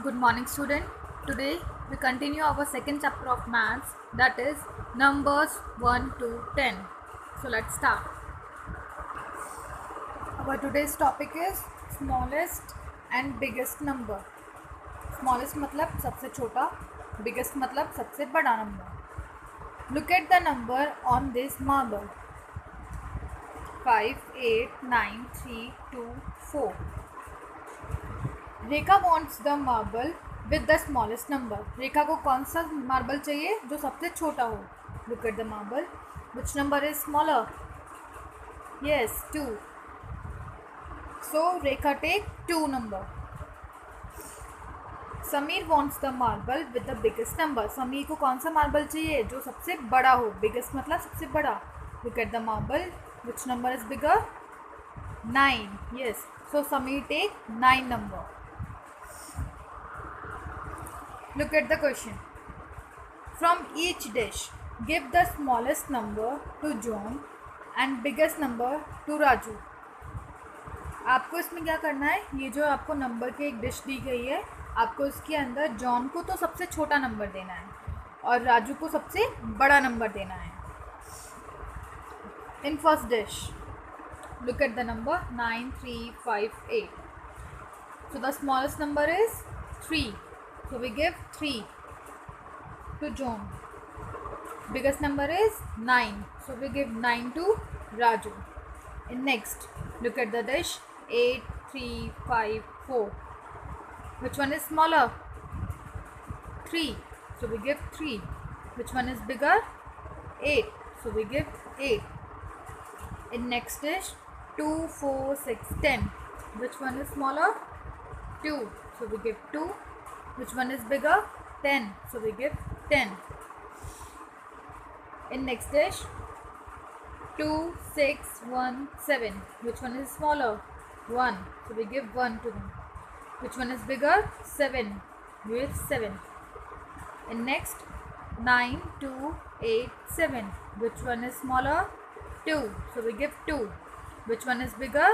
Good morning, student. Today we continue our second chapter of maths, that is numbers 1 to 10. So let's start. Our today's topic is smallest and biggest number. Smallest मतलब सबसे छोटा, biggest मतलब सबसे बड़ा number. Look at the number on this marble. 5, 8, 9, 3, 2, 4. Rekha wants the marble with the smallest number. रेखा को कौन सा marble चाहिए जो सबसे छोटा हो. Look at the marble. Which number is smaller? Yes, 2. So Rekha take 2 number. Sameer wants the marble with the biggest number. Sameer को कौन सा मार्बल चाहिए जो सबसे बड़ा हो. Biggest मतलब सबसे बड़ा. Look at the marble. Which number is bigger? 9. Yes. So Sameer take 9 number. Look at the question. From each dish, give the smallest number to John and biggest number to Raju. आपको इसमें क्या करना है, ये जो आपको number की एक डिश दी गई है, आपको इसके अंदर जॉन को तो सबसे छोटा नंबर देना है और राजू को सबसे बड़ा नंबर देना है. In first dish, look at the number 9, 3, 5, 8. So the smallest number is 3. So we give 3 to John. Biggest number is 9. So we give 9 to Raju. In next, look at the dish 8, 3, 5, 4. Which one is smaller? 3. So we give 3. Which one is bigger? 8. So we give 8. In next dish 2, 4, 6, 10. Which one is smaller? 2. So we give 2. Which one is bigger? 10. So we give 10. In next dish 2, 6, 1, 7. Which one is smaller? 1. So we give 1 to them. Which one is bigger? 7. We give 7. In next 9, 2, 8, 7. Which one is smaller? 2. So we give 2. Which one is bigger?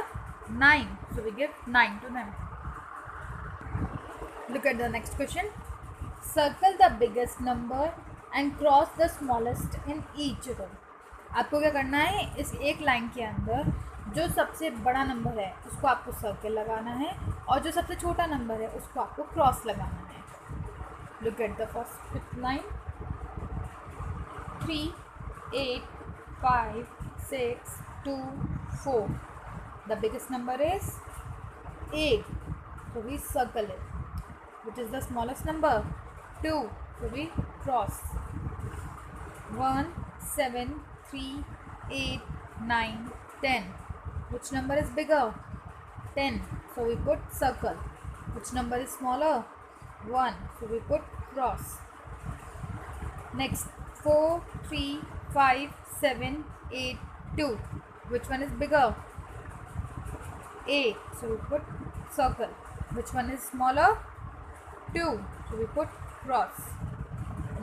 9. So we give 9 to them. Look at the next question. Circle the biggest number and cross the smallest in each row. आपको क्या करना है, इस एक line के अंदर जो सबसे बड़ा नंबर है उसको आपको सर्कल लगाना है और जो सबसे छोटा नंबर है उसको आपको क्रॉस लगाना है. Look at the first line. 3, 8, 5, 6, 2, 4. The biggest number is 8. So we circle it. Which is the smallest number? 2. So we cross. 1, 7, 3, 8, 9, 10. Which number is bigger? 10. So we put circle. Which number is smaller? 1. So we put cross. Next 4, 3, 5, 7, 8, 2. Which one is bigger? 8. So we put circle. Which one is smaller? 2. So we put cross.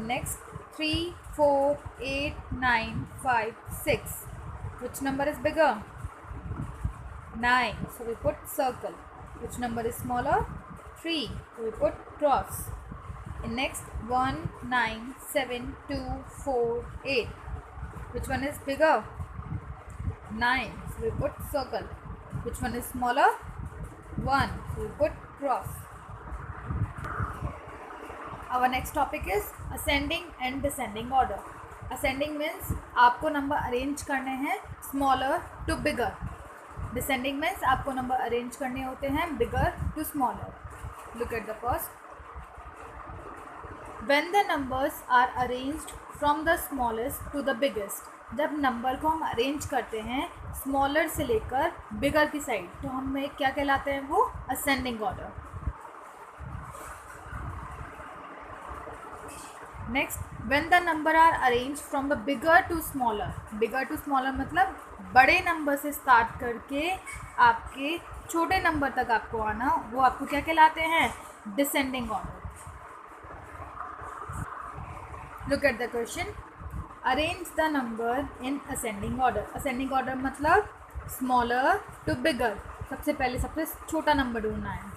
Next 3, 4, 8, 9, 5, 6. Which number is bigger? 9. So we put circle. Which number is smaller? 3. So we put cross. In next 1, 9, 7, 2, 4, 8. Which one is bigger? 9. So we put circle. Which one is smaller? 1. So we put cross. Our next topic is ascending and descending order. Ascending means आपको number arrange करने हैं smaller to bigger. Descending means आपको number arrange करने होते हैं bigger to smaller. Look at the first. When the numbers are arranged from the smallest to the biggest. जब number को हम अरेंज करते हैं स्मॉलर से लेकर बिगर की साइड तो हमें क्या कहलाते हैं वो ascending order. Next, when the number are arrange from the bigger to smaller. Bigger to smaller मतलब बड़े नंबर से स्टार्ट करके आपके छोटे नंबर तक आपको आना, वो आपको क्या कहलाते हैं? Descending order. Look at the question. Arrange the number in ascending order. Ascending order मतलब स्मॉलर टू बिगर. सबसे पहले सबसे छोटा नंबर ढूंढना है.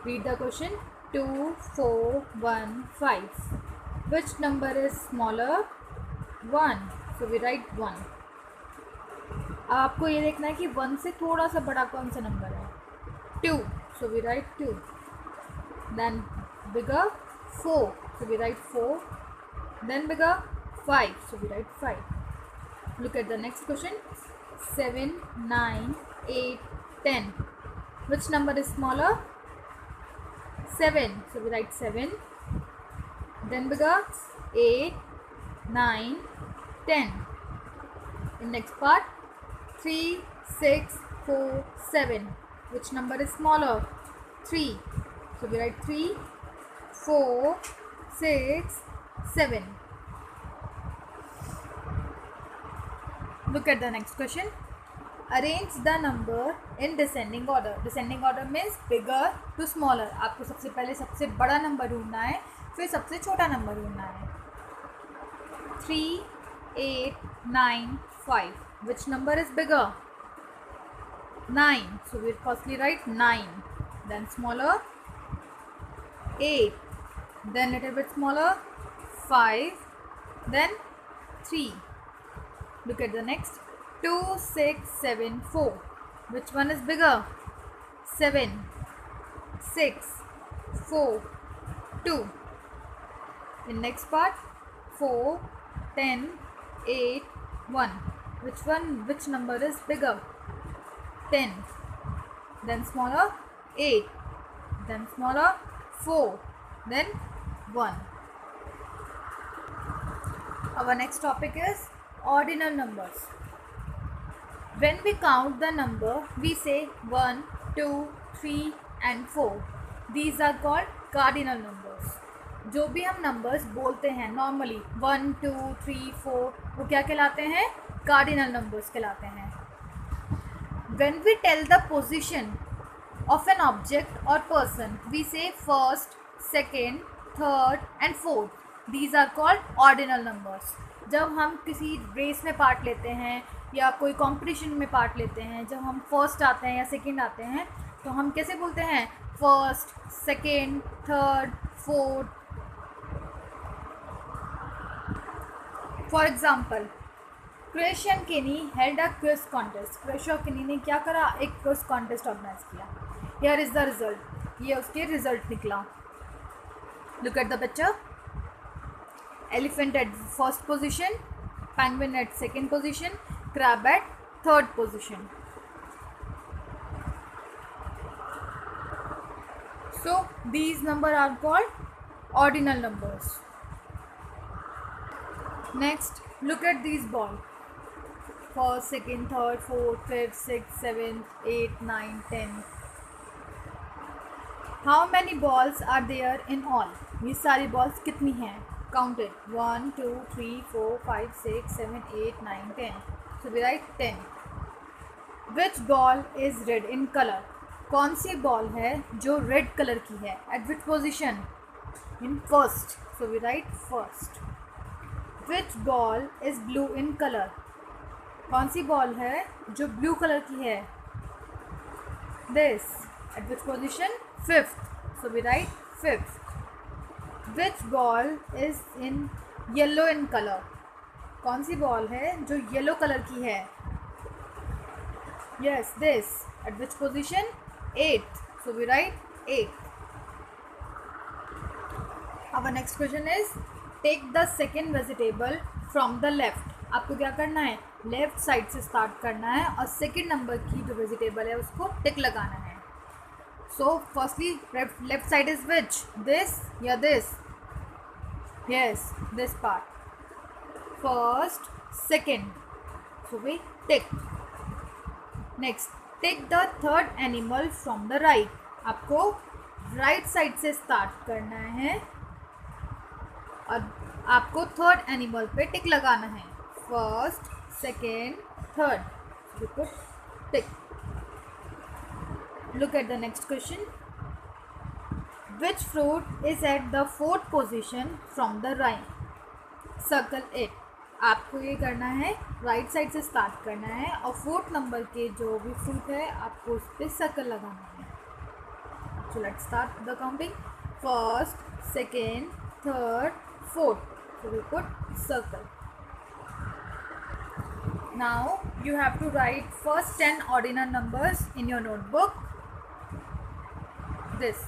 Read the question. 2, 4, 1, 5. Which number is smaller? 1. So we write 1. अब आपको ये देखना है कि 1 से थोड़ा सा बड़ा कौन सा नंबर है. 2. So we write 2. Then bigger 4. So we write 4. Then bigger 5. So we write 5. Look at the next question. 7, 9, 8, 10. Which number is smaller? 7. So we write 7. Then bigger 8, 9, 10. In next part 3, 6, 4, 7. Which number is smaller? 3. So we write 3, 4, 6, 7. Look at the next question. Arrange the number in descending order. Descending order means bigger to smaller. आपको सबसे पहले सबसे बड़ा number ढूंढना है, फिर सबसे छोटा नंबर ढूंढना है. 3, 8, 9, 5. Which number is bigger? 9. So we'll firstly write 9. Then smaller 8. Then little bit smaller 5. Then 3. Look at the next. 2, 6, 7, 4. Which one is bigger? 7, 6, 4, 2. In next part 4, 10, 8, 1. Which number is bigger? 10. Then smaller 8. Then smaller 4. Then 1. Our next topic is ordinal numbers. When we count the number, we say 1, 2, 3 and 4. These are called cardinal numbers. जो भी हम numbers बोलते हैं normally 1, 2, 3, 4, वो क्या कहलाते हैं? Cardinal numbers कहलाते हैं. When we tell the position of an object or person, we say first, second, third and fourth. These are called ordinal numbers. जब हम किसी रेस में पार्ट लेते हैं या कोई कंपटीशन में पार्ट लेते हैं, जब हम फर्स्ट आते हैं या सेकंड आते हैं, तो हम कैसे बोलते हैं? First, second, third, fourth. For example, Christian Kenny held a quiz contest. Christian Kenny ने क्या करा? एक क्विज कॉन्टेस्ट ऑर्गेनाइज किया. Here is the result. ये उसके रिजल्ट निकला. Look at the picture. Elephant at first position, penguin at second position, crab at third position. So these numbers are called ordinal numbers. Next, look at these balls. First, second, third, fourth, fifth, sixth, seventh, 8, 9, 10. How many balls are there in all? ये सारी balls कितनी हैं? Count it. 1, 2, 3, 4, 5, 6, 7, 8, 9, 10. So we write 10. Which ball is red in color? कौन सी ball है जो red colour की है? At which position? In first. So we write first. Which ball is blue in color? कौन सी बॉल है जो ब्लू कलर की है? This. At which position? Fifth. So we write fifth. Which ball is in yellow in color? कौन सी ball है जो yellow colour की है? Yes, this. At which position? 8th. So we write 8th. Our next question is take the second vegetable from the left. आपको क्या करना है? Left side से स्टार्ट करना है और सेकेंड नंबर की जो वेजिटेबल है उसको टिक लगाना है. So firstly, left side is which? This या this? Yes, this part. First, second. So we tick. Next, take the third animal from the right. आपको right side से start करना है और आपको third animal पे tick लगाना है. First, second, third. You put tick. Look at the next question. Which fruit is at the fourth position from the right? Circle it. आपको ये करना है राइट साइड से स्टार्ट करना है और फोर्थ नंबर के जो भी फ्रूट है आपको उस पर सर्कल लगाना है. So let's start the counting. first, second, third, fourth. So we put circle. Now you have to write first 10 ordinal numbers in your notebook. This.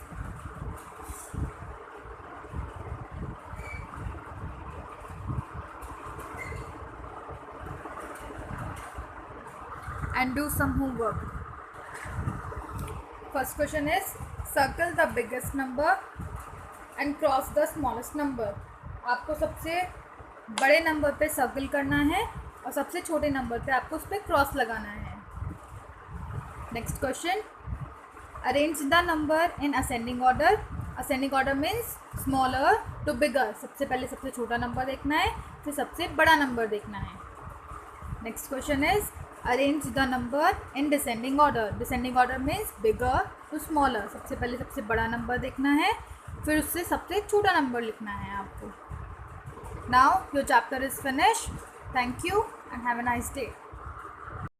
And do some homework. First question is circle the biggest number and cross the smallest number. आपको सबसे बड़े number पे circle करना है और सबसे छोटे number पे आपको उस पर क्रॉस लगाना है. Next question, arrange the number in ascending order. Ascending order means smaller to bigger. सबसे पहले सबसे छोटा नंबर देखना है, फिर सबसे बड़ा नंबर देखना है. Next question is arrange the number in descending order. Descending order means bigger to smaller. सबसे पहले सबसे बड़ा नंबर देखना है, फिर उससे सबसे छोटा नंबर लिखना है आपको. Now your chapter is finish. Thank you and have a nice day.